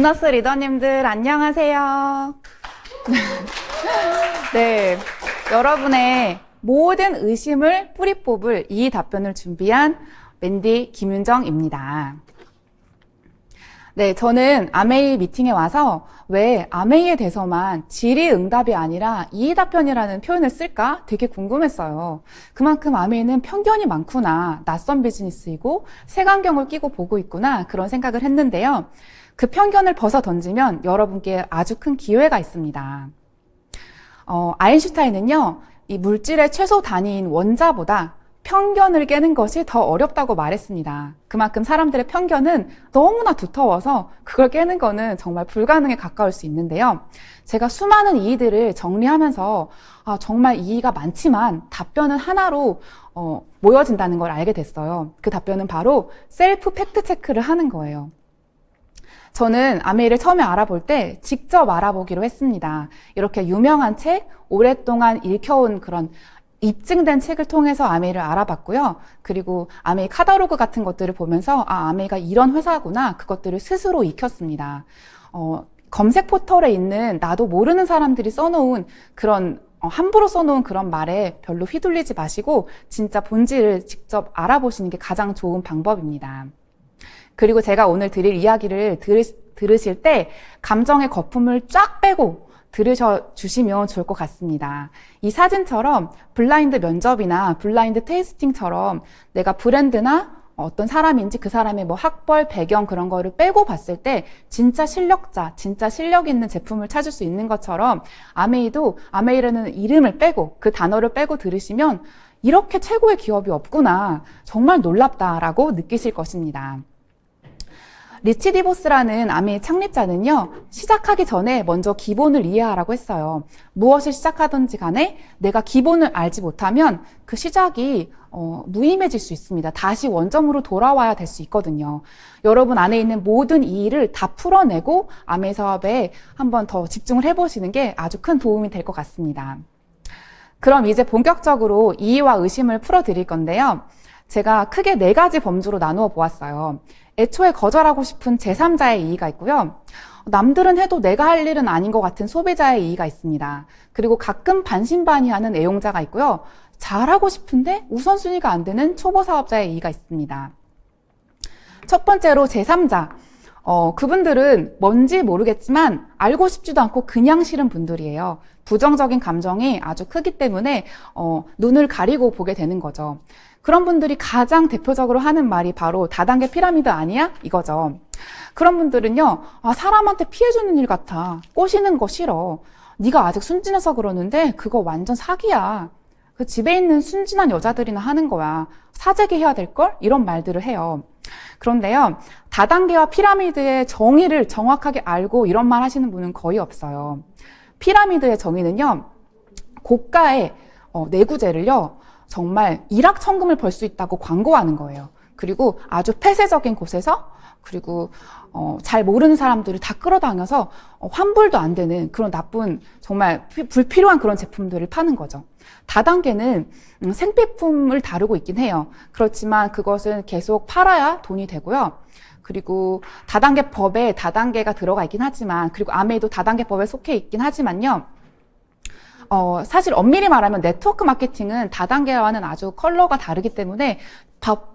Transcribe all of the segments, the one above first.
비너스 리더님들 안녕하세요. 네, 여러분의 모든 의심을 뿌리 뽑을 이 답변을 준비한 맨디 김윤정입니다. 네, 저는 아메이 미팅에 와서 왜 아메이에 대해서만 질의응답이 아니라 이의답변이라는 표현을 쓸까 되게 궁금했어요. 그만큼 아메이는 편견이 많구나, 낯선 비즈니스이고 색안경을 끼고 보고 있구나 그런 생각을 했는데요. 그 편견을 벗어 던지면 여러분께 아주 큰 기회가 있습니다. 아인슈타인은요, 이 물질의 최소 단위인 원자보다 편견을 깨는 것이 더 어렵다고 말했습니다. 그만큼 사람들의 편견은 너무나 두터워서 그걸 깨는 거는 정말 불가능에 가까울 수 있는데요. 제가 수많은 이의들을 정리하면서 정말 이의가 많지만 답변은 하나로 모여진다는 걸 알게 됐어요. 그 답변은 바로 셀프 팩트 체크를 하는 거예요. 저는 아메이를 처음에 알아볼 때 직접 알아보기로 했습니다. 이렇게 유명한 책, 오랫동안 읽혀온 그런 입증된 책을 통해서 아메이를 알아봤고요. 그리고 아메이 카탈로그 같은 것들을 보면서 아메이가 이런 회사구나 그것들을 스스로 익혔습니다. 검색 포털에 있는 나도 모르는 사람들이 써놓은 그런 함부로 써놓은 그런 말에 별로 휘둘리지 마시고 진짜 본질을 직접 알아보시는 게 가장 좋은 방법입니다. 그리고 제가 오늘 드릴 이야기를 들으실 때 감정의 거품을 쫙 빼고 들으셔주시면 좋을 것 같습니다. 이 사진처럼 블라인드 면접이나 블라인드 테이스팅처럼 내가 브랜드나 어떤 사람인지 그 사람의 뭐 학벌, 배경 그런 거를 빼고 봤을 때 진짜 실력자, 진짜 실력 있는 제품을 찾을 수 있는 것처럼 아메이라는 이름을 빼고 그 단어를 빼고 들으시면 이렇게 최고의 기업이 없구나, 정말 놀랍다라고 느끼실 것입니다. 리치 디보스라는 아메이 창립자는요, 시작하기 전에 먼저 기본을 이해하라고 했어요. 무엇을 시작하든지 간에 내가 기본을 알지 못하면 그 시작이 무의미해질 수 있습니다. 다시 원점으로 돌아와야 될 수 있거든요. 여러분 안에 있는 모든 이의를 다 풀어내고 아메이 사업에 한번 더 집중을 해보시는 게 아주 큰 도움이 될 것 같습니다. 그럼 이제 본격적으로 이의와 의심을 풀어드릴 건데요. 제가 크게 4가지 범주로 나누어 보았어요. 애초에 거절하고 싶은 제3자의 이의가 있고요. 남들은 해도 내가 할 일은 아닌 것 같은 소비자의 이의가 있습니다. 그리고 가끔 반신반의하는 애용자가 있고요. 잘하고 싶은데 우선순위가 안 되는 초보 사업자의 이의가 있습니다. 첫 번째로 제3자. 그분들은 뭔지 모르겠지만 알고 싶지도 않고 그냥 싫은 분들이에요. 부정적인 감정이 아주 크기 때문에 눈을 가리고 보게 되는 거죠. 그런 분들이 가장 대표적으로 하는 말이 바로 다단계 피라미드 아니야? 이거죠. 그런 분들은요, 사람한테 피해주는 일 같아. 꼬시는 거 싫어. 네가 아직 순진해서 그러는데 그거 완전 사기야. 그 집에 있는 순진한 여자들이나 하는 거야. 사재기 해야 될걸? 이런 말들을 해요. 그런데요, 다단계와 피라미드의 정의를 정확하게 알고 이런 말 하시는 분은 거의 없어요. 피라미드의 정의는요, 고가의 내구재를요, 정말 일확천금을 벌 수 있다고 광고하는 거예요. 그리고 아주 폐쇄적인 곳에서, 그리고 잘 모르는 사람들을 다 끌어당겨서 환불도 안 되는 그런 나쁜, 정말 불필요한 그런 제품들을 파는 거죠. 다단계는 생필품을 다루고 있긴 해요. 그렇지만 그것은 계속 팔아야 돈이 되고요. 그리고 다단계 법에 다단계가 들어가 있긴 하지만, 그리고 아메이도 다단계 법에 속해 있긴 하지만요. 사실 엄밀히 말하면 네트워크 마케팅은 다단계와는 아주 컬러가 다르기 때문에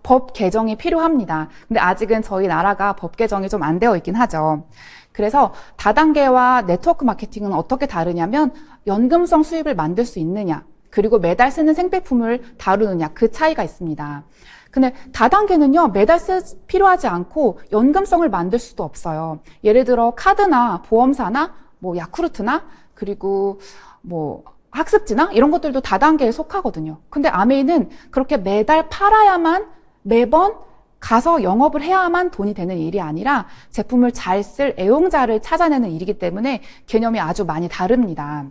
법 개정이 필요합니다. 근데 아직은 저희 나라가 법 개정이 좀 안 되어 있긴 하죠. 그래서 다단계와 네트워크 마케팅은 어떻게 다르냐면 연금성 수입을 만들 수 있느냐, 그리고 매달 쓰는 생필품을 다루느냐, 그 차이가 있습니다. 근데 다단계는요, 매달 필요하지 않고 연금성을 만들 수도 없어요. 예를 들어 카드나 보험사나 뭐 야쿠르트나 그리고 뭐 학습지나 이런 것들도 다단계에 속하거든요. 근데 아메이는 그렇게 매달 팔아야만, 매번 가서 영업을 해야만 돈이 되는 일이 아니라 제품을 잘 쓸 애용자를 찾아내는 일이기 때문에 개념이 아주 많이 다릅니다.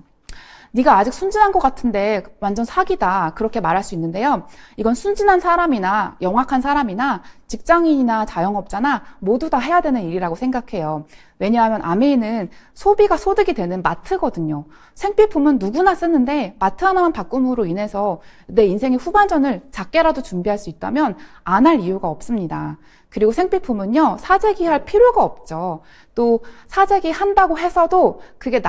네가 아직 순진한 것 같은데 완전 사기다. 그렇게 말할 수 있는데요. 이건 순진한 사람이나 영악한 사람이나 직장인이나 자영업자나 모두 다 해야 되는 일이라고 생각해요. 왜냐하면 아메이는 소비가 소득이 되는 마트거든요. 생필품은 누구나 쓰는데 마트 하나만 바꿈으로 인해서 내 인생의 후반전을 작게라도 준비할 수 있다면 안 할 이유가 없습니다. 그리고 생필품은요, 사재기 할 필요가 없죠. 또 사재기 한다고 해서도 그게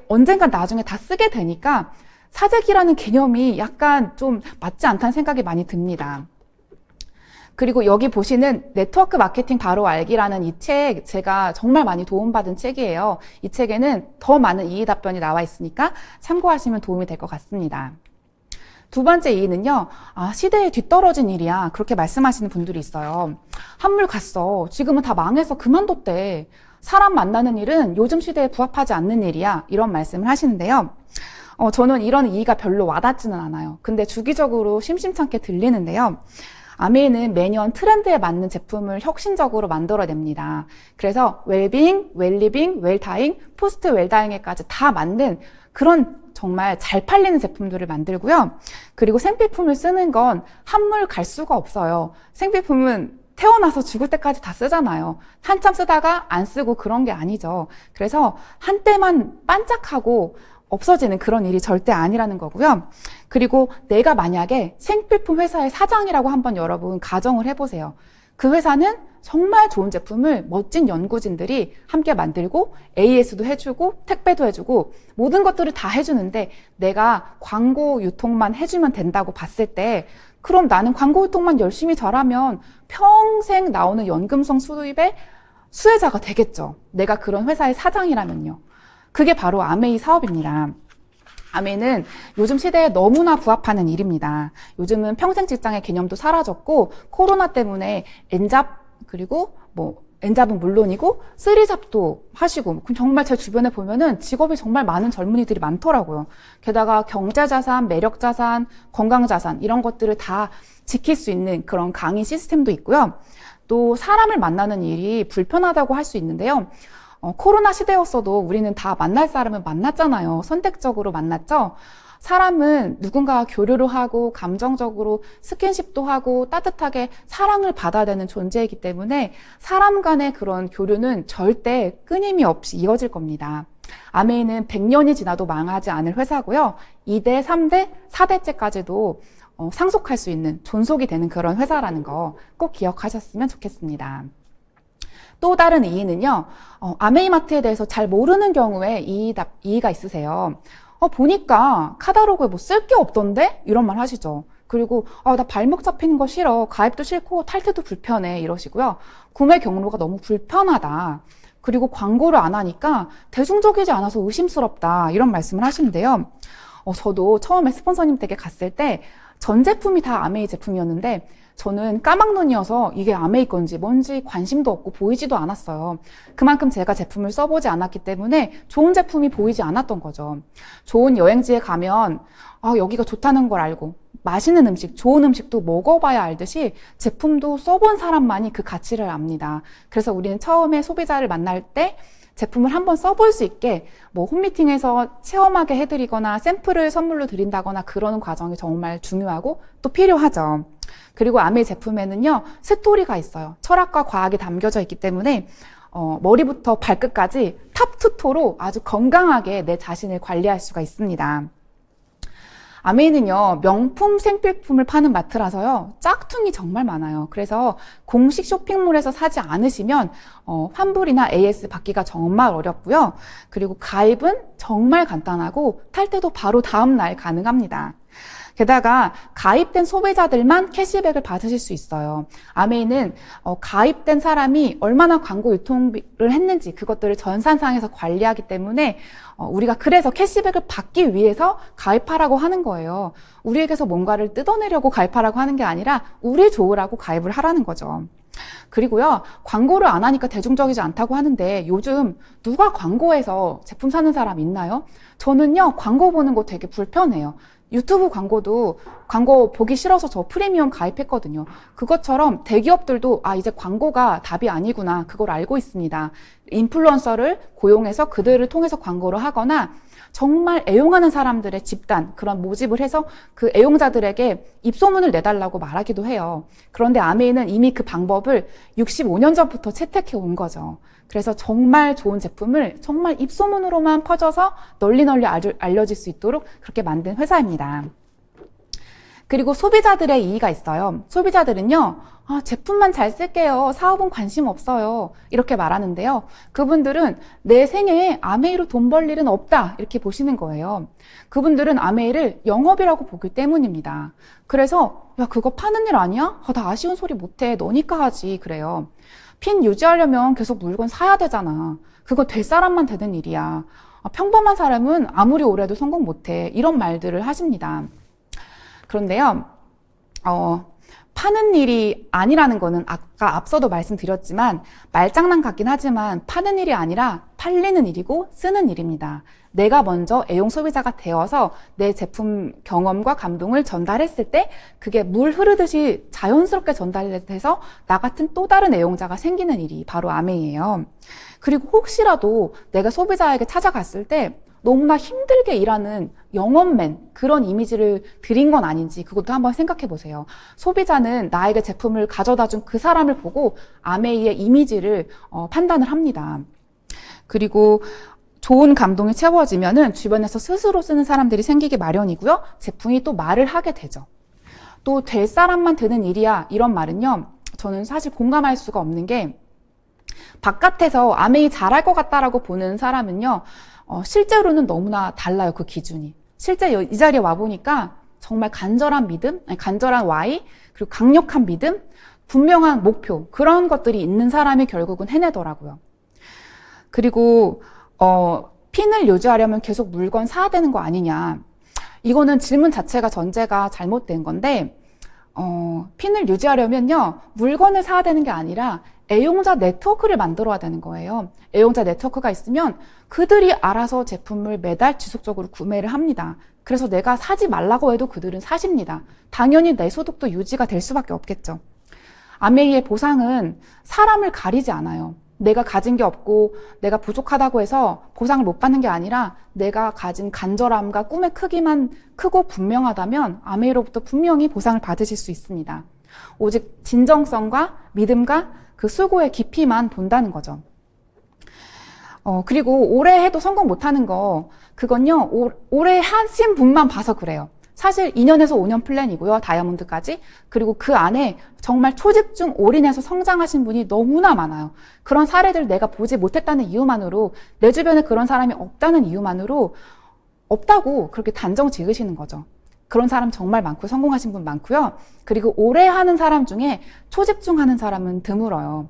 언젠간 나중에 다 쓰게 되니까 사재기라는 개념이 약간 좀 맞지 않다는 생각이 많이 듭니다. 그리고 여기 보시는 네트워크 마케팅 바로 알기라는 이 책, 제가 정말 많이 도움받은 책이에요. 이 책에는 더 많은 이의 답변이 나와 있으니까 참고하시면 도움이 될 것 같습니다. 두 번째 이의는요, 시대에 뒤떨어진 일이야. 그렇게 말씀하시는 분들이 있어요. 한물 갔어. 지금은 다 망해서 그만뒀대. 사람 만나는 일은 요즘 시대에 부합하지 않는 일이야. 이런 말씀을 하시는데요. 저는 이런 이의가 별로 와닿지는 않아요. 근데 주기적으로 심심찮게 들리는데요. 아메이는 매년 트렌드에 맞는 제품을 혁신적으로 만들어냅니다. 그래서 웰빙, 웰리빙, 웰다잉, 포스트 웰다잉에까지 다 만든 그런 정말 잘 팔리는 제품들을 만들고요. 그리고 생필품을 쓰는 건 한물 갈 수가 없어요. 생필품은 태어나서 죽을 때까지 다 쓰잖아요. 한참 쓰다가 안 쓰고 그런 게 아니죠. 그래서 한때만 반짝하고 없어지는 그런 일이 절대 아니라는 거고요. 그리고 내가 만약에 생필품 회사의 사장이라고 한번 여러분 가정을 해보세요. 그 회사는 정말 좋은 제품을 멋진 연구진들이 함께 만들고 AS도 해주고 택배도 해주고 모든 것들을 다 해주는데 내가 광고 유통만 해주면 된다고 봤을 때 그럼 나는 광고 유통만 열심히 잘하면 평생 나오는 연금성 수입의 수혜자가 되겠죠. 내가 그런 회사의 사장이라면요. 그게 바로 아메이 사업입니다. 아메이는 요즘 시대에 너무나 부합하는 일입니다. 요즘은 평생 직장의 개념도 사라졌고 코로나 때문에 N잡 그리고 N잡은 물론이고 3잡도 하시고 정말 제 주변에 보면은 직업이 정말 많은 젊은이들이 많더라고요. 게다가 경제자산, 매력자산, 건강자산 이런 것들을 다 지킬 수 있는 그런 강의 시스템도 있고요. 또 사람을 만나는 일이 불편하다고 할 수 있는데요. 코로나 시대였어도 우리는 다 만날 사람은 만났잖아요. 선택적으로 만났죠. 사람은 누군가와 교류를 하고 감정적으로 스킨십도 하고 따뜻하게 사랑을 받아야 되는 존재이기 때문에 사람 간의 그런 교류는 절대 끊임이 없이 이어질 겁니다. 아메이는 100년이 지나도 망하지 않을 회사고요. 2대, 3대, 4대째까지도 상속할 수 있는 존속이 되는 그런 회사라는 거 꼭 기억하셨으면 좋겠습니다. 또 다른 이의는요, 아메이마트에 대해서 잘 모르는 경우에 이의가 있으세요. 보니까 카탈로그에 뭐 쓸 게 없던데? 이런 말 하시죠. 그리고 나 발목 잡히는 거 싫어. 가입도 싫고 탈퇴도 불편해. 이러시고요. 구매 경로가 너무 불편하다. 그리고 광고를 안 하니까 대중적이지 않아서 의심스럽다. 이런 말씀을 하시는데요. 저도 처음에 스폰서님 댁에 갔을 때 전 제품이 다 아메이 제품이었는데 저는 까막눈이어서 이게 아메이 건지 뭔지 관심도 없고 보이지도 않았어요. 그만큼 제가 제품을 써보지 않았기 때문에 좋은 제품이 보이지 않았던 거죠. 좋은 여행지에 가면 여기가 좋다는 걸 알고 맛있는 음식, 좋은 음식도 먹어봐야 알듯이 제품도 써본 사람만이 그 가치를 압니다. 그래서 우리는 처음에 소비자를 만날 때 제품을 한번 써볼 수 있게 홈미팅에서 체험하게 해드리거나 샘플을 선물로 드린다거나 그러는 과정이 정말 중요하고 또 필요하죠. 그리고 아메이 제품에는요, 스토리가 있어요. 철학과 과학이 담겨져 있기 때문에 머리부터 발끝까지 탑투토로 아주 건강하게 내 자신을 관리할 수가 있습니다. 아메이는요, 명품 생필품을 파는 마트라서요, 짝퉁이 정말 많아요. 그래서 공식 쇼핑몰에서 사지 않으시면 환불이나 AS 받기가 정말 어렵고요. 그리고 가입은 정말 간단하고 탈퇴도 바로 다음 날 가능합니다. 게다가 가입된 소비자들만 캐시백을 받으실 수 있어요. 아메이는 가입된 사람이 얼마나 광고 유통을 했는지 그것들을 전산상에서 관리하기 때문에 우리가 그래서 캐시백을 받기 위해서 가입하라고 하는 거예요. 우리에게서 뭔가를 뜯어내려고 가입하라고 하는 게 아니라 우리 좋으라고 가입을 하라는 거죠. 그리고요, 광고를 안 하니까 대중적이지 않다고 하는데 요즘 누가 광고에서 제품 사는 사람 있나요? 저는요, 광고 보는 거 되게 불편해요. 유튜브 광고도 광고 보기 싫어서 저 프리미엄 가입했거든요. 그것처럼 대기업들도 이제 광고가 답이 아니구나. 그걸 알고 있습니다. 인플루언서를 고용해서 그들을 통해서 광고를 하거나 정말 애용하는 사람들의 집단, 그런 모집을 해서 그 애용자들에게 입소문을 내달라고 말하기도 해요. 그런데 아메이는 이미 그 방법을 65년 전부터 채택해 온 거죠. 그래서 정말 좋은 제품을 정말 입소문으로만 퍼져서 널리 알려질 수 있도록 그렇게 만든 회사입니다. 그리고 소비자들의 이의가 있어요. 소비자들은요, 제품만 잘 쓸게요. 사업은 관심 없어요. 이렇게 말하는데요. 그분들은 내 생애에 아메이로 돈 벌 일은 없다. 이렇게 보시는 거예요. 그분들은 아메이를 영업이라고 보기 때문입니다. 그래서 야, 그거 파는 일 아니야? 나 아쉬운 소리 못해. 너니까 하지. 그래요. 핀 유지하려면 계속 물건 사야 되잖아. 그거 될 사람만 되는 일이야. 평범한 사람은 아무리 오래도 성공 못해. 이런 말들을 하십니다. 그런데요, 파는 일이 아니라는 거는 아까 앞서도 말씀드렸지만 말장난 같긴 하지만 파는 일이 아니라 팔리는 일이고 쓰는 일입니다. 내가 먼저 애용 소비자가 되어서 내 제품 경험과 감동을 전달했을 때 그게 물 흐르듯이 자연스럽게 전달돼서 나 같은 또 다른 애용자가 생기는 일이 바로 아메이예요. 그리고 혹시라도 내가 소비자에게 찾아갔을 때 너무나 힘들게 일하는 영업맨, 그런 이미지를 드린 건 아닌지 그것도 한번 생각해 보세요. 소비자는 나에게 제품을 가져다 준 그 사람을 보고 아메이의 이미지를 판단을 합니다. 그리고 좋은 감동이 채워지면은 주변에서 스스로 쓰는 사람들이 생기기 마련이고요. 제품이 또 말을 하게 되죠. 또 될 사람만 되는 일이야, 이런 말은요, 저는 사실 공감할 수가 없는 게, 바깥에서 아메이 잘할 것 같다라고 보는 사람은요, 실제로는 너무나 달라요, 그 기준이. 실제 이 자리에 와보니까 정말 간절한 믿음, 간절한 와이, 그리고 강력한 믿음, 분명한 목표, 그런 것들이 있는 사람이 결국은 해내더라고요. 그리고 핀을 유지하려면 계속 물건 사야 되는 거 아니냐. 이거는 질문 자체가 전제가 잘못된 건데, 핀을 유지하려면요, 물건을 사야 되는 게 아니라 애용자 네트워크를 만들어야 되는 거예요. 애용자 네트워크가 있으면 그들이 알아서 제품을 매달 지속적으로 구매를 합니다. 그래서 내가 사지 말라고 해도 그들은 사십니다. 당연히 내 소득도 유지가 될 수밖에 없겠죠. 아메이의 보상은 사람을 가리지 않아요. 내가 가진 게 없고 내가 부족하다고 해서 보상을 못 받는 게 아니라 내가 가진 간절함과 꿈의 크기만 크고 분명하다면 아메이로부터 분명히 보상을 받으실 수 있습니다. 오직 진정성과 믿음과 그 수고의 깊이만 본다는 거죠. 그리고 오래 해도 성공 못하는 거, 그건요, 오래 하신 분만 봐서 그래요. 사실 2년에서 5년 플랜이고요, 다이아몬드까지. 그리고 그 안에 정말 초집중 올인해서 성장하신 분이 너무나 많아요. 그런 사례들 내가 보지 못했다는 이유만으로, 내 주변에 그런 사람이 없다는 이유만으로 없다고 그렇게 단정 지으시는 거죠. 그런 사람 정말 많고 성공하신 분 많고요. 그리고 오래 하는 사람 중에 초집중하는 사람은 드물어요.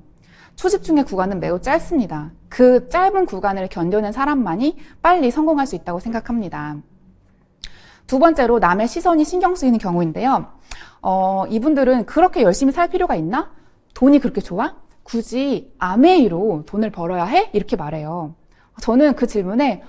초집중의 구간은 매우 짧습니다. 그 짧은 구간을 견뎌낸 사람만이 빨리 성공할 수 있다고 생각합니다. 두 번째로 남의 시선이 신경 쓰이는 경우인데요. 이분들은 그렇게 열심히 살 필요가 있나? 돈이 그렇게 좋아? 굳이 아메이로 돈을 벌어야 해? 이렇게 말해요. 저는 그 질문에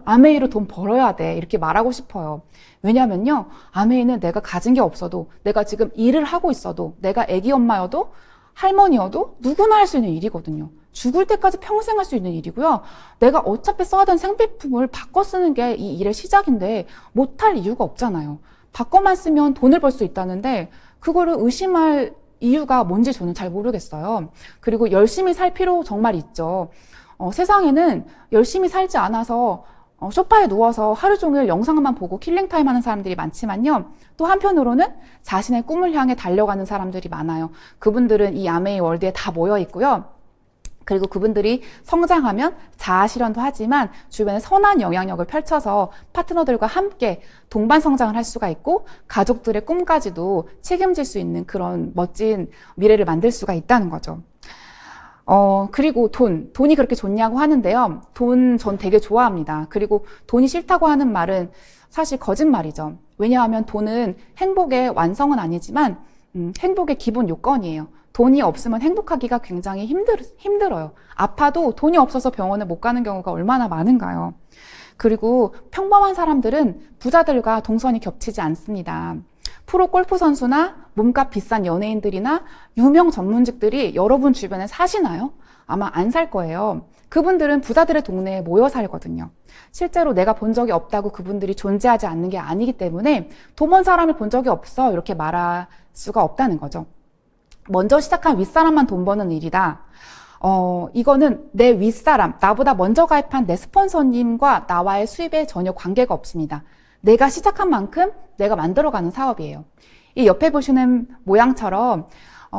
아메이로 돈 벌어야 돼, 이렇게 말하고 싶어요. 왜냐면요, 아메이는 내가 가진 게 없어도, 내가 지금 일을 하고 있어도, 내가 애기 엄마여도 할머니여도 누구나 할 수 있는 일이거든요. 죽을 때까지 평생 할 수 있는 일이고요. 내가 어차피 써야 되는 생필품을 바꿔 쓰는 게 이 일의 시작인데 못할 이유가 없잖아요. 바꿔만 쓰면 돈을 벌 수 있다는데 그거를 의심할 이유가 뭔지 저는 잘 모르겠어요. 그리고 열심히 살 필요 정말 있죠. 세상에는 열심히 살지 않아서 소파에 누워서 하루 종일 영상만 보고 킬링타임 하는 사람들이 많지만요. 또 한편으로는 자신의 꿈을 향해 달려가는 사람들이 많아요. 그분들은 이 아메이 월드에 다 모여 있고요. 그리고 그분들이 성장하면 자아실현도 하지만 주변에 선한 영향력을 펼쳐서 파트너들과 함께 동반 성장을 할 수가 있고 가족들의 꿈까지도 책임질 수 있는 그런 멋진 미래를 만들 수가 있다는 거죠. 그리고 돈이 그렇게 좋냐고 하는데요. 돈 전 되게 좋아합니다. 그리고 돈이 싫다고 하는 말은 사실 거짓말이죠. 왜냐하면 돈은 행복의 완성은 아니지만 행복의 기본 요건이에요. 돈이 없으면 행복하기가 굉장히 힘들어요. 아파도 돈이 없어서 병원에 못 가는 경우가 얼마나 많은가요? 그리고 평범한 사람들은 부자들과 동선이 겹치지 않습니다. 프로 골프 선수나 몸값 비싼 연예인들이나 유명 전문직들이 여러분 주변에 사시나요? 아마 안 살 거예요. 그분들은 부자들의 동네에 모여 살거든요. 실제로 내가 본 적이 없다고 그분들이 존재하지 않는 게 아니기 때문에 돈 번 사람을 본 적이 없어 이렇게 말할 수가 없다는 거죠. 먼저 시작한 윗사람만 돈 버는 일이다. 이거는 내 윗사람, 나보다 먼저 가입한 내 스폰서님과 나와의 수입에 전혀 관계가 없습니다. 내가 시작한 만큼 내가 만들어가는 사업이에요. 이 옆에 보시는 모양처럼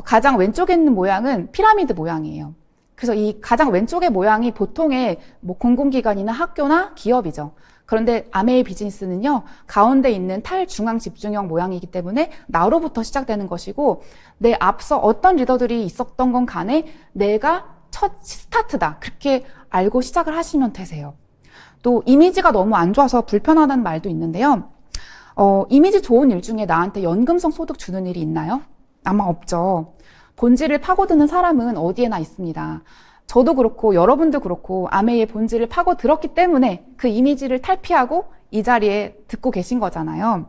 가장 왼쪽에 있는 모양은 피라미드 모양이에요. 그래서 이 가장 왼쪽의 모양이 보통의 공공기관이나 학교나 기업이죠. 그런데 아메이 비즈니스는요, 가운데 있는 탈중앙 집중형 모양이기 때문에 나로부터 시작되는 것이고, 내 앞서 어떤 리더들이 있었던 건 간에 내가 첫 스타트다. 그렇게 알고 시작을 하시면 되세요. 또 이미지가 너무 안 좋아서 불편하다는 말도 있는데요. 이미지 좋은 일 중에 나한테 연금성 소득 주는 일이 있나요? 아마 없죠. 본질을 파고드는 사람은 어디에나 있습니다. 저도 그렇고 여러분도 그렇고 아메이의 본질을 파고들었기 때문에 그 이미지를 탈피하고 이 자리에 듣고 계신 거잖아요.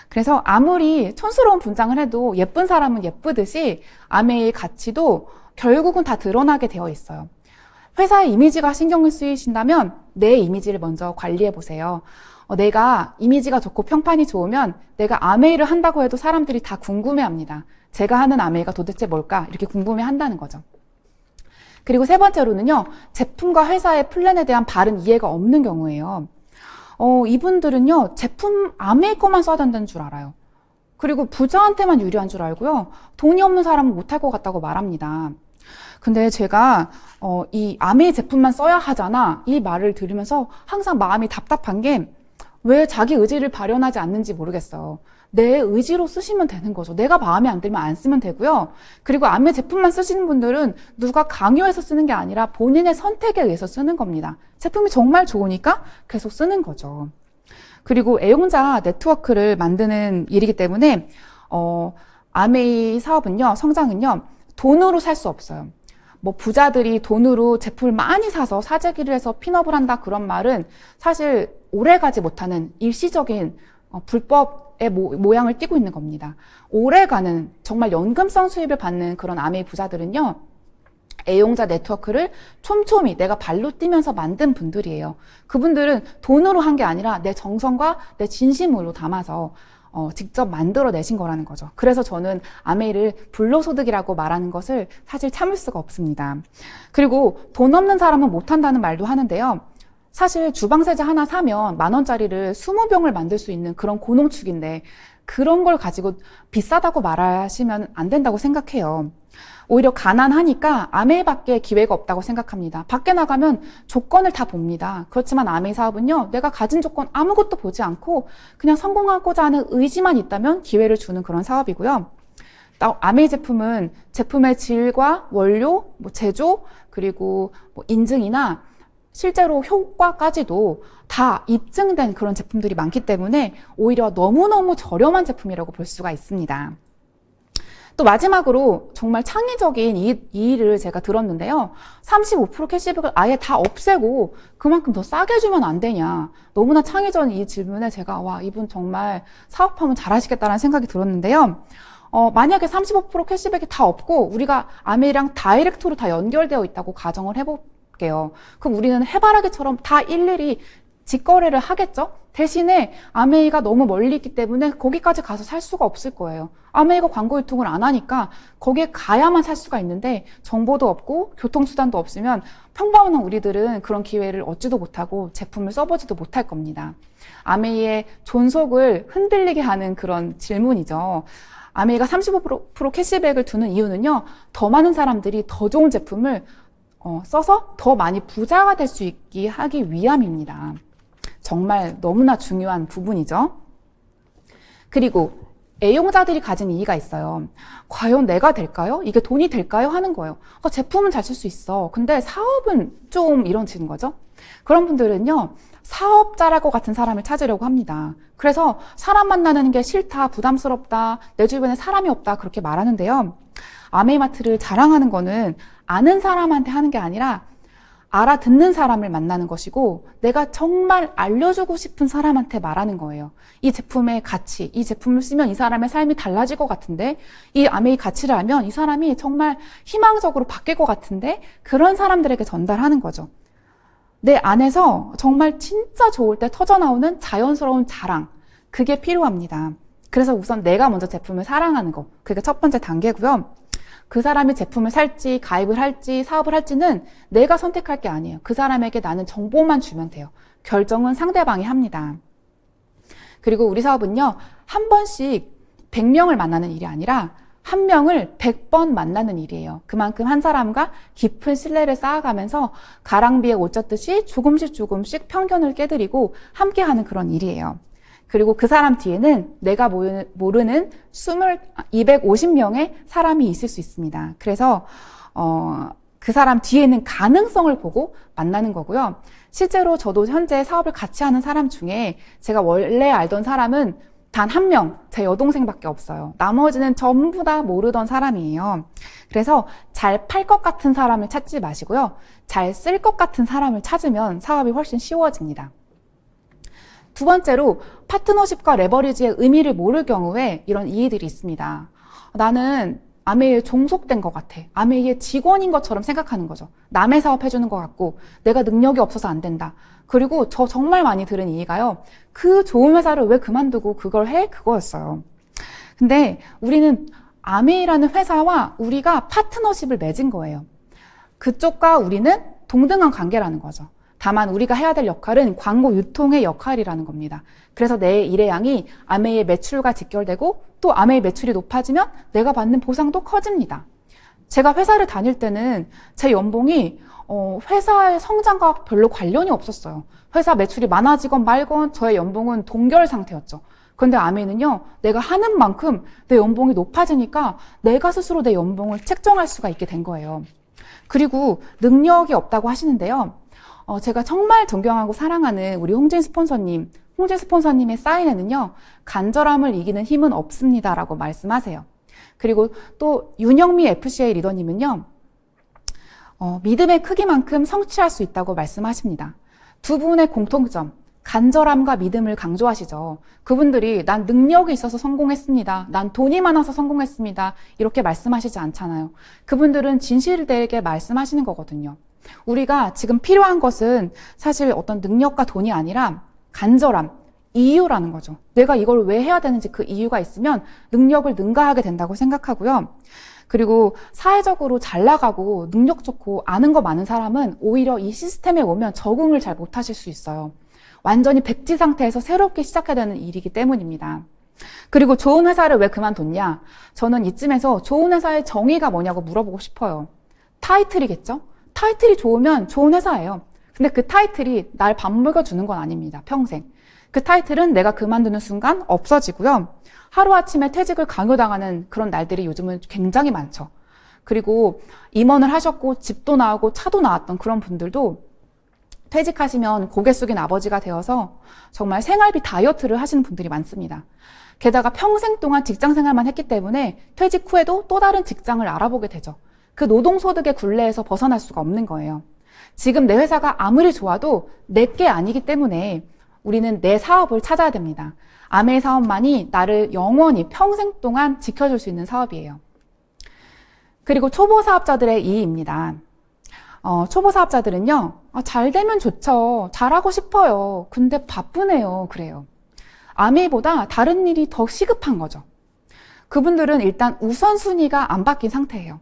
그래서 아무리 촌스러운 분장을 해도 예쁜 사람은 예쁘듯이 아메이의 가치도 결국은 다 드러나게 되어 있어요. 회사의 이미지가 신경을 쓰이신다면 내 이미지를 먼저 관리해 보세요. 내가 이미지가 좋고 평판이 좋으면 내가 아메이를 한다고 해도 사람들이 다 궁금해합니다. 제가 하는 아메이가 도대체 뭘까? 이렇게 궁금해한다는 거죠. 그리고 세 번째로는요, 제품과 회사의 플랜에 대한 바른 이해가 없는 경우예요. 이분들은요, 제품 아메이 거만 써야 된다는 줄 알아요. 그리고 부자한테만 유리한 줄 알고요, 돈이 없는 사람은 못할 것 같다고 말합니다. 근데 제가 이 아메이 제품만 써야 하잖아, 이 말을 들으면서 항상 마음이 답답한 게 왜 자기 의지를 발현하지 않는지 모르겠어요. 내 의지로 쓰시면 되는 거죠. 내가 마음에 안 들면 안 쓰면 되고요. 그리고 아메이 제품만 쓰시는 분들은 누가 강요해서 쓰는 게 아니라 본인의 선택에 의해서 쓰는 겁니다. 제품이 정말 좋으니까 계속 쓰는 거죠. 그리고 애용자 네트워크를 만드는 일이기 때문에 아메이 사업은요, 성장은요, 돈으로 살 수 없어요. 부자들이 돈으로 제품을 많이 사서 사재기를 해서 핀업을 한다, 그런 말은 사실 오래가지 못하는 일시적인 불법의 모양을 띠고 있는 겁니다. 오래가는 정말 연금성 수입을 받는 그런 아메이 부자들은요, 애용자 네트워크를 촘촘히 내가 발로 뛰면서 만든 분들이에요. 그분들은 돈으로 한 게 아니라 내 정성과 내 진심으로 담아서 직접 만들어내신 거라는 거죠. 그래서 저는 아메이를 불로소득이라고 말하는 것을 사실 참을 수가 없습니다. 그리고 돈 없는 사람은 못한다는 말도 하는데요. 사실 주방세제 하나 사면 10,000원짜리를 20병을 만들 수 있는 그런 고농축인데 그런 걸 가지고 비싸다고 말하시면 안 된다고 생각해요. 오히려 가난하니까 아메이밖에 기회가 없다고 생각합니다. 밖에 나가면 조건을 다 봅니다. 그렇지만 아메이 사업은요, 내가 가진 조건 아무것도 보지 않고 그냥 성공하고자 하는 의지만 있다면 기회를 주는 그런 사업이고요. 아메이 제품은 제품의 질과 원료, 제조, 그리고 인증이나 실제로 효과까지도 다 입증된 그런 제품들이 많기 때문에 오히려 너무너무 저렴한 제품이라고 볼 수가 있습니다. 또 마지막으로 정말 창의적인 이 일을 제가 들었는데요. 35% 캐시백을 아예 다 없애고 그만큼 더 싸게 주면 안 되냐. 너무나 창의적인 이 질문에 제가 와, 이분 정말 사업하면 잘하시겠다는 생각이 들었는데요. 만약에 35% 캐시백이 다 없고 우리가 아메이랑 다이렉트로 다 연결되어 있다고 가정을 해볼게요. 그럼 우리는 해바라기처럼 다 일일이 직거래를 하겠죠? 대신에 아메이가 너무 멀리 있기 때문에 거기까지 가서 살 수가 없을 거예요. 아메이가 광고 유통을 안 하니까 거기에 가야만 살 수가 있는데 정보도 없고 교통수단도 없으면 평범한 우리들은 그런 기회를 얻지도 못하고 제품을 써보지도 못할 겁니다. 아메이의 존속을 흔들리게 하는 그런 질문이죠. 아메이가 35% 캐시백을 두는 이유는요, 더 많은 사람들이 더 좋은 제품을 써서 더 많이 부자가 될 수 있게 하기 위함입니다. 정말 너무나 중요한 부분이죠. 그리고 애용자들이 가진 이의가 있어요. 과연 내가 될까요? 이게 돈이 될까요? 하는 거예요. 제품은 잘 쓸 수 있어. 근데 사업은 좀 이런지는 거죠. 그런 분들은요, 사업자랄 것 같은 사람을 찾으려고 합니다. 그래서 사람 만나는 게 싫다, 부담스럽다, 내 주변에 사람이 없다, 그렇게 말하는데요. 아메이마트를 자랑하는 거는 아는 사람한테 하는 게 아니라 알아듣는 사람을 만나는 것이고 내가 정말 알려주고 싶은 사람한테 말하는 거예요. 이 제품의 가치, 이 제품을 쓰면 이 사람의 삶이 달라질 것 같은데, 이 아메이 가치를 알면 이 사람이 정말 희망적으로 바뀔 것 같은데, 그런 사람들에게 전달하는 거죠. 내 안에서 정말 진짜 좋을 때 터져나오는 자연스러운 자랑, 그게 필요합니다. 그래서 우선 내가 먼저 제품을 사랑하는 거, 그게 첫 번째 단계고요. 그 사람이 제품을 살지, 가입을 할지, 사업을 할지는 내가 선택할 게 아니에요. 그 사람에게 나는 정보만 주면 돼요. 결정은 상대방이 합니다. 그리고 우리 사업은요, 한 번씩 100명을 만나는 일이 아니라 한 명을 100번 만나는 일이에요. 그만큼 한 사람과 깊은 신뢰를 쌓아가면서 가랑비에 옷 젖듯이 조금씩 편견을 깨드리고 함께하는 그런 일이에요. 그리고 그 사람 뒤에는 내가 모르는 250명의 사람이 있을 수 있습니다. 그래서 그 사람 뒤에는 가능성을 보고 만나는 거고요. 실제로 저도 현재 사업을 같이 하는 사람 중에 제가 원래 알던 사람은 단 한 명, 제 여동생밖에 없어요. 나머지는 전부 다 모르던 사람이에요. 그래서 잘 팔 것 같은 사람을 찾지 마시고요. 잘 쓸 것 같은 사람을 찾으면 사업이 훨씬 쉬워집니다. 두 번째로 파트너십과 레버리지의 의미를 모를 경우에 이런 이의들이 있습니다. 나는 아메이에 종속된 것 같아. 아메이의 직원인 것처럼 생각하는 거죠. 남의 사업 해주는 것 같고 내가 능력이 없어서 안 된다. 그리고 저 정말 많이 들은 이의가요. 그 좋은 회사를 왜 그만두고 그걸 해? 그거였어요. 근데 우리는 아메이라는 회사와 우리가 파트너십을 맺은 거예요. 그쪽과 우리는 동등한 관계라는 거죠. 다만 우리가 해야 될 역할은 광고 유통의 역할이라는 겁니다. 그래서 내 일의 양이 아메이의 매출과 직결되고 또 아메이 매출이 높아지면 내가 받는 보상도 커집니다. 제가 회사를 다닐 때는 제 연봉이 회사의 성장과 별로 관련이 없었어요. 회사 매출이 많아지건 말건 저의 연봉은 동결 상태였죠. 그런데 아메이는요, 내가 하는 만큼 내 연봉이 높아지니까 내가 스스로 내 연봉을 책정할 수가 있게 된 거예요. 그리고 능력이 없다고 하시는데요. 제가 정말 존경하고 사랑하는 우리 홍진 스폰서님의 사인에는요, 간절함을 이기는 힘은 없습니다라고 말씀하세요. 그리고 또 윤영미 FCA 리더님은요, 믿음의 크기만큼 성취할 수 있다고 말씀하십니다. 두 분의 공통점, 간절함과 믿음을 강조하시죠. 그분들이 난 능력이 있어서 성공했습니다. 난 돈이 많아서 성공했습니다. 이렇게 말씀하시지 않잖아요. 그분들은 진실되게 말씀하시는 거거든요. 우리가 지금 필요한 것은 사실 어떤 능력과 돈이 아니라 간절함, 이유라는 거죠. 내가 이걸 왜 해야 되는지 그 이유가 있으면 능력을 능가하게 된다고 생각하고요. 그리고 사회적으로 잘 나가고 능력 좋고 아는 거 많은 사람은 오히려 이 시스템에 오면 적응을 잘 못하실 수 있어요. 완전히 백지 상태에서 새롭게 시작해야 되는 일이기 때문입니다. 그리고 좋은 회사를 왜 그만뒀냐? 저는 이쯤에서 좋은 회사의 정의가 뭐냐고 물어보고 싶어요. 타이틀이겠죠? 타이틀이 좋으면 좋은 회사예요. 근데 그 타이틀이 날 밥 먹여주는 건 아닙니다. 평생. 그 타이틀은 내가 그만두는 순간 없어지고요. 하루아침에 퇴직을 강요당하는 그런 날들이 요즘은 굉장히 많죠. 그리고 임원을 하셨고 집도 나오고 차도 나왔던 그런 분들도 퇴직하시면 고개 숙인 아버지가 되어서 정말 생활비 다이어트를 하시는 분들이 많습니다. 게다가 평생 동안 직장 생활만 했기 때문에 퇴직 후에도 또 다른 직장을 알아보게 되죠. 그 노동소득의 굴레에서 벗어날 수가 없는 거예요. 지금 내 회사가 아무리 좋아도 내 게 아니기 때문에 우리는 내 사업을 찾아야 됩니다. 아메이 사업만이 나를 영원히 평생 동안 지켜줄 수 있는 사업이에요. 그리고 초보 사업자들의 이의입니다. 초보 사업자들은요, 잘 되면 좋죠. 잘하고 싶어요. 근데 바쁘네요. 그래요. 아메이보다 다른 일이 더 시급한 거죠. 그분들은 일단 우선순위가 안 바뀐 상태예요.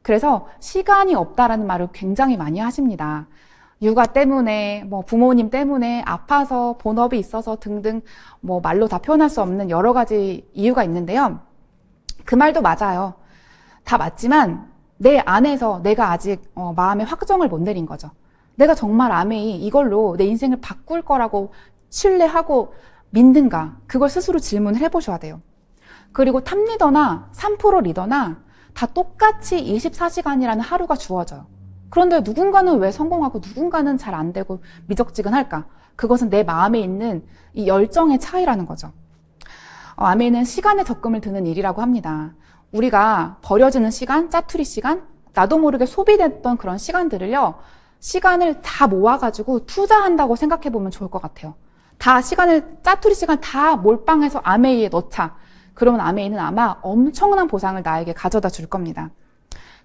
그래서 시간이 없다라는 말을 굉장히 많이 하십니다. 육아 때문에, 부모님 때문에, 아파서, 본업이 있어서 등등, 말로 다 표현할 수 없는 여러 가지 이유가 있는데요. 그 말도 맞아요. 다 맞지만, 내 안에서 내가 아직 마음의 확정을 못 내린 거죠. 내가 정말 아메이 이걸로 내 인생을 바꿀 거라고 신뢰하고 믿는가? 그걸 스스로 질문을 해보셔야 돼요. 그리고 탑리더나 3프로 리더나 다 똑같이 24시간이라는 하루가 주어져요. 그런데 누군가는 왜 성공하고 누군가는 잘 안 되고 미적지근할까? 그것은 내 마음에 있는 이 열정의 차이라는 거죠. 아메이는 시간에 적금을 드는 일이라고 합니다. 우리가 버려지는 시간, 짜투리 시간, 나도 모르게 소비됐던 그런 시간들을요, 시간을 다 모아가지고 투자한다고 생각해보면 좋을 것 같아요. 다 짜투리 시간 다 몰빵해서 아메이에 넣자. 그러면 아메이는 아마 엄청난 보상을 나에게 가져다 줄 겁니다.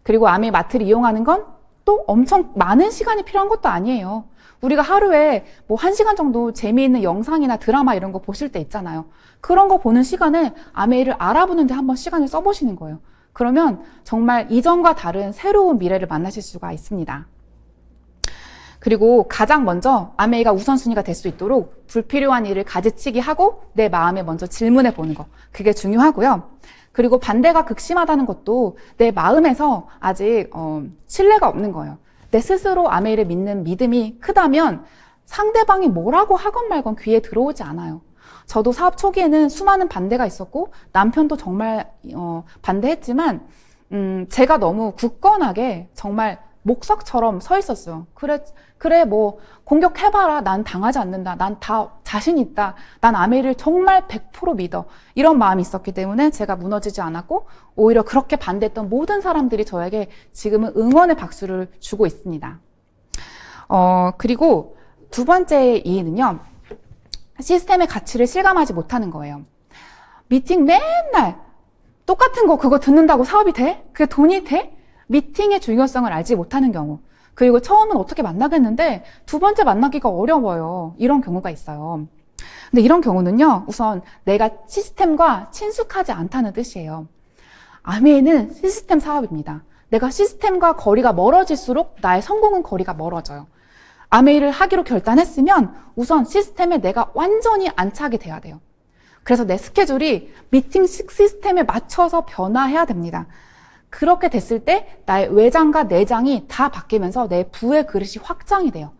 그리고 아메이 마트를 이용하는 건 또 엄청 많은 시간이 필요한 것도 아니에요. 우리가 하루에 뭐 1시간 정도 재미있는 영상이나 드라마 이런 거 보실 때 있잖아요. 그런 거 보는 시간에 아메이를 알아보는데 한번 시간을 써보시는 거예요. 그러면 정말 이전과 다른 새로운 미래를 만나실 수가 있습니다. 그리고 가장 먼저 아메이가 우선순위가 될 수 있도록 불필요한 일을 가지치기 하고 내 마음에 먼저 질문해 보는 거. 그게 중요하고요. 그리고 반대가 극심하다는 것도 내 마음에서 아직 신뢰가 없는 거예요. 내 스스로 아메이를 믿는 믿음이 크다면 상대방이 뭐라고 하건 말건 귀에 들어오지 않아요. 저도 사업 초기에는 수많은 반대가 있었고 남편도 정말 반대했지만 제가 너무 굳건하게 정말 목석처럼 서 있었어요. 그래, 뭐, 공격해봐라. 난 당하지 않는다. 난 다 자신 있다. 난 아메이를 정말 100% 믿어. 이런 마음이 있었기 때문에 제가 무너지지 않았고, 오히려 그렇게 반대했던 모든 사람들이 저에게 지금은 응원의 박수를 주고 있습니다. 그리고 두 번째 이유는요, 시스템의 가치를 실감하지 못하는 거예요. 미팅 맨날 똑같은 거 그거 듣는다고 사업이 돼? 그게 돈이 돼? 미팅의 중요성을 알지 못하는 경우. 그리고 처음은 어떻게 만나겠는데 두 번째 만나기가 어려워요. 이런 경우가 있어요. 근데 이런 경우는요, 우선 내가 시스템과 친숙하지 않다는 뜻이에요. 아메이는 시스템 사업입니다. 내가 시스템과 거리가 멀어질수록 나의 성공은 거리가 멀어져요. 아메이를 하기로 결단했으면 우선 시스템에 내가 완전히 안착이 돼야 돼요. 그래서 내 스케줄이 미팅 시스템에 맞춰서 변화해야 됩니다. 그렇게 됐을 때 나의 외장과 내장이 다 바뀌면서 내 부의 그릇이 확장이 돼요.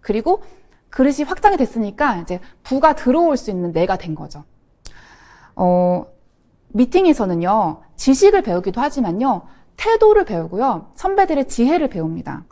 그리고 그릇이 확장이 됐으니까 이제 부가 들어올 수 있는 내가 된 거죠. 미팅에서는요, 지식을 배우기도 하지만요, 태도를 배우고요, 선배들의 지혜를 배웁니다.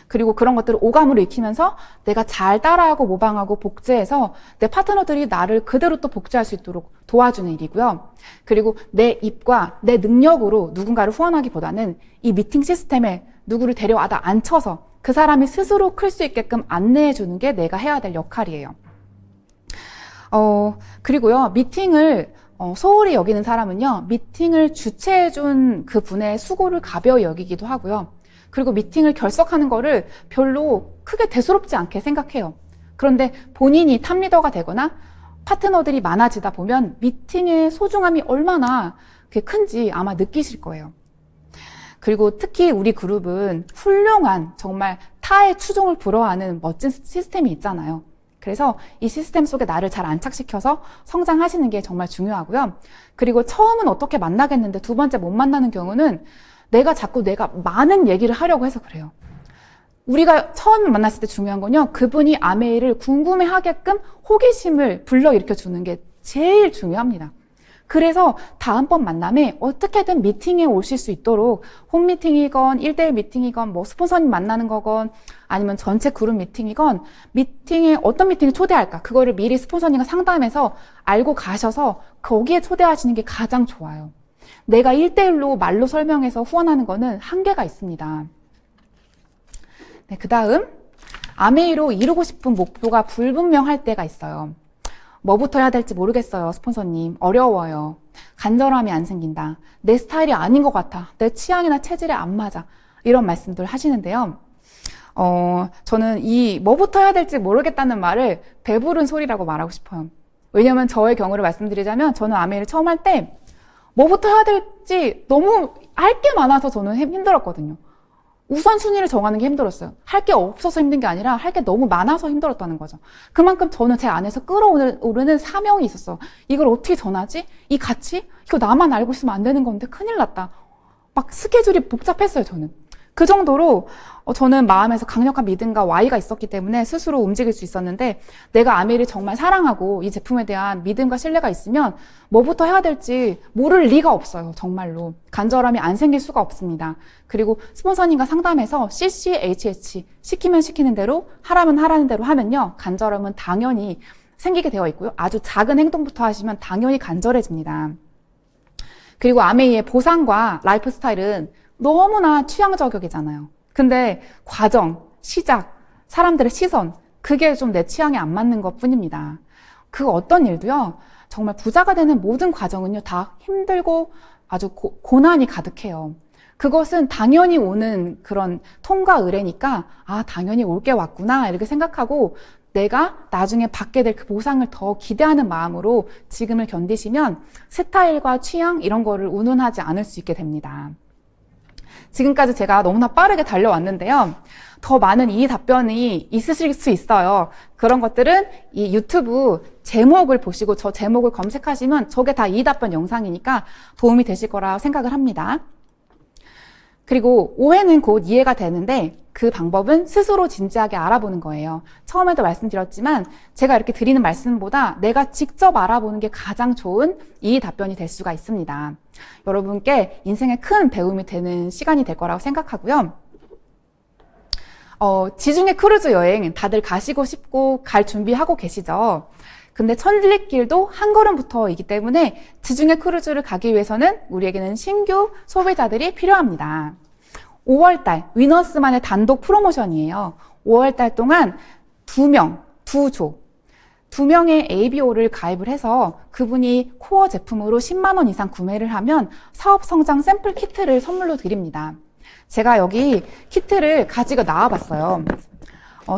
그리고 그런 것들을 오감으로 익히면서 내가 잘 따라하고 모방하고 복제해서 내 파트너들이 나를 그대로 또 복제할 수 있도록 도와주는 일이고요. 그리고 내 입과 내 능력으로 누군가를 후원하기보다는 이 미팅 시스템에 누구를 데려와다 앉혀서 그 사람이 스스로 클 수 있게끔 안내해 주는 게 내가 해야 될 역할이에요. 그리고요, 미팅을 소홀히 여기는 사람은요, 미팅을 주최해준 그 분의 수고를 가벼이 여기기도 하고요. 그리고 미팅을 결석하는 거를 별로 크게 대수롭지 않게 생각해요. 그런데 본인이 탑리더가 되거나 파트너들이 많아지다 보면 미팅의 소중함이 얼마나 큰지 아마 느끼실 거예요. 그리고 특히 우리 그룹은 훌륭한 정말 타의 추종을 불허하는 멋진 시스템이 있잖아요. 그래서 이 시스템 속에 나를 잘 안착시켜서 성장하시는 게 정말 중요하고요. 그리고 처음은 어떻게 만나겠는데 두 번째 못 만나는 경우는 자꾸 내가 많은 얘기를 하려고 해서 그래요. 우리가 처음 만났을 때 중요한 건요, 그분이 아메이를 궁금해하게끔 호기심을 불러일으켜 주는 게 제일 중요합니다. 그래서 다음번 만남에 어떻게든 미팅에 오실 수 있도록 홈미팅이건 1대1 미팅이건 뭐 스폰서님 만나는 거건 아니면 전체 그룹 미팅이건 미팅에 어떤 미팅에 초대할까 그거를 미리 스폰서님과 상담해서 알고 가셔서 거기에 초대하시는 게 가장 좋아요. 내가 1대1로 말로 설명해서 후원하는 거는 한계가 있습니다. 네, 그 다음 아메이로 이루고 싶은 목표가 불분명할 때가 있어요. 뭐부터 해야 될지 모르겠어요, 스폰서님. 어려워요. 간절함이 안 생긴다. 내 스타일이 아닌 것 같아. 내 취향이나 체질에 안 맞아. 이런 말씀들 하시는데요. 저는 이 뭐부터 해야 될지 모르겠다는 말을 배부른 소리라고 말하고 싶어요. 왜냐면 저의 경우를 말씀드리자면 저는 아메이를 처음 할 때 뭐부터 해야 될지 너무 할 게 많아서 저는 힘들었거든요. 우선순위를 정하는 게 힘들었어요. 할 게 없어서 힘든 게 아니라 할 게 너무 많아서 힘들었다는 거죠. 그만큼 저는 제 안에서 끌어오르는 사명이 있었어요. 이걸 어떻게 전하지? 이 가치? 이거 나만 알고 있으면 안 되는 건데 큰일 났다. 막 스케줄이 복잡했어요, 저는. 그 정도로 저는 마음에서 강력한 믿음과 Y가 있었기 때문에 스스로 움직일 수 있었는데 내가 아메이를 정말 사랑하고 이 제품에 대한 믿음과 신뢰가 있으면 뭐부터 해야 될지 모를 리가 없어요. 정말로. 간절함이 안 생길 수가 없습니다. 그리고 스폰서님과 상담해서 CCHH 시키면 시키는 대로 하라면 하라는 대로 하면요. 간절함은 당연히 생기게 되어 있고요. 아주 작은 행동부터 하시면 당연히 간절해집니다. 그리고 아메이의 보상과 라이프 스타일은 너무나 취향 저격이잖아요. 근데 과정, 시작, 사람들의 시선, 그게 좀 내 취향에 안 맞는 것 뿐입니다. 그 어떤 일도요, 정말 부자가 되는 모든 과정은요, 다 힘들고 아주 고난이 가득해요. 그것은 당연히 오는 그런 통과 의례니까, 아, 당연히 올 게 왔구나, 이렇게 생각하고 내가 나중에 받게 될 그 보상을 더 기대하는 마음으로 지금을 견디시면 스타일과 취향 이런 거를 운운하지 않을 수 있게 됩니다. 지금까지 제가 너무나 빠르게 달려왔는데요. 더 많은 이 답변이 있으실 수 있어요. 그런 것들은 이 유튜브 제목을 보시고 저 제목을 검색하시면 저게 다 이 답변 영상이니까 도움이 되실 거라 생각을 합니다. 그리고 오해는 곧 이해가 되는데 그 방법은 스스로 진지하게 알아보는 거예요. 처음에도 말씀드렸지만 제가 이렇게 드리는 말씀보다 내가 직접 알아보는 게 가장 좋은 이 답변이 될 수가 있습니다. 여러분께 인생에 큰 배움이 되는 시간이 될 거라고 생각하고요. 지중해 크루즈 여행 다들 가시고 싶고 갈 준비하고 계시죠? 근데 천리길도 한 걸음부터이기 때문에 지중해 크루즈를 가기 위해서는 우리에게는 신규 소비자들이 필요합니다. 5월달 위너스만의 단독 프로모션이에요. 5월달 동안 2명의 ABO를 가입을 해서 그분이 코어 제품으로 10만 원 이상 구매를 하면 사업 성장 샘플 키트를 선물로 드립니다. 제가 여기 키트를 가지고 나와봤어요.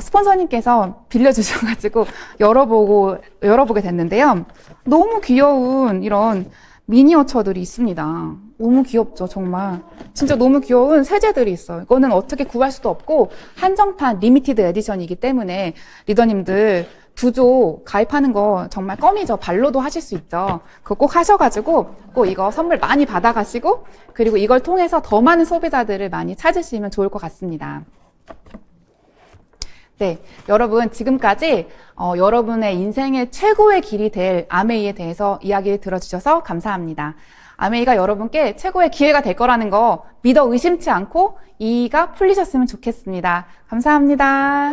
스폰서님께서 빌려주셔가지고 열어보게 됐는데요. 너무 귀여운 이런 미니어처들이 있습니다. 너무 귀엽죠, 정말. 진짜 너무 귀여운 세제들이 있어요. 이거는 어떻게 구할 수도 없고 한정판 리미티드 에디션이기 때문에 리더님들 2조 가입하는 거 정말 껌이죠. 발로도 하실 수 있죠. 그거 꼭 하셔가지고 꼭 이거 선물 많이 받아가시고 그리고 이걸 통해서 더 많은 소비자들을 많이 찾으시면 좋을 것 같습니다. 네, 여러분 지금까지 여러분의 인생의 최고의 길이 될 아메이에 대해서 이야기 들어주셔서 감사합니다. 아메이가 여러분께 최고의 기회가 될 거라는 거 믿어 의심치 않고 이의가 풀리셨으면 좋겠습니다. 감사합니다.